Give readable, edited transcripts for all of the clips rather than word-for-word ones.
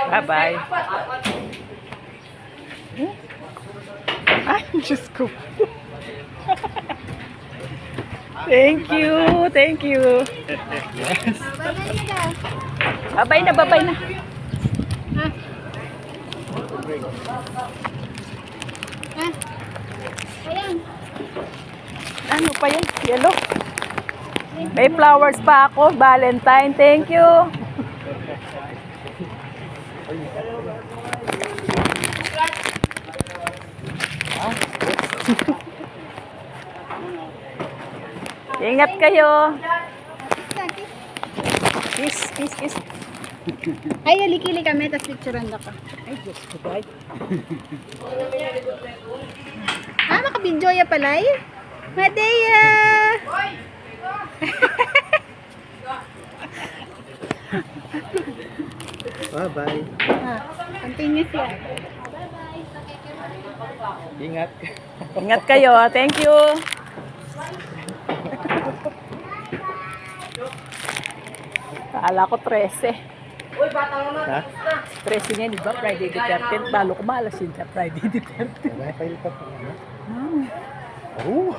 Bye-bye. Ay, Diyos ko. Thank you. Thank you. Yes. Babay na, babay na. Ayan. Ano pa yun? Yellow. May flowers pa ako. Valentine. Thank you. Ingat kayo. Kiss, kiss, kiss. Ay, alikili kami, tapos picturean ka. Ay, Diyos ko, bye. Makabidyo ya pala eh. Madeya! Bye-bye. Continuous yan. Ingat. Ingat kayo. Thank you. Kala ko 13. Ha? 13 niya, di ba? Friday the 13th. Balo ko malas yun sa Friday the 13th. May pa pa. Oh!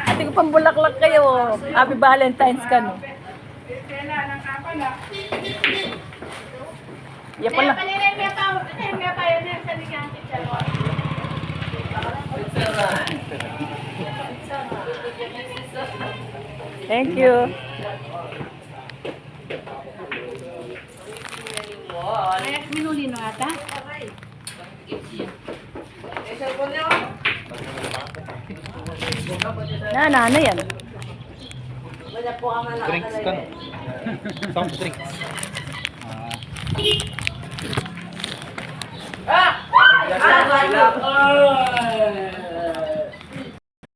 Ate ko pang bulaklak kayo. Happy Valentine's ka, no? Iya pala. Thank you. Minuli no ata? Ano yan? Drinks ka no? Soft drinks.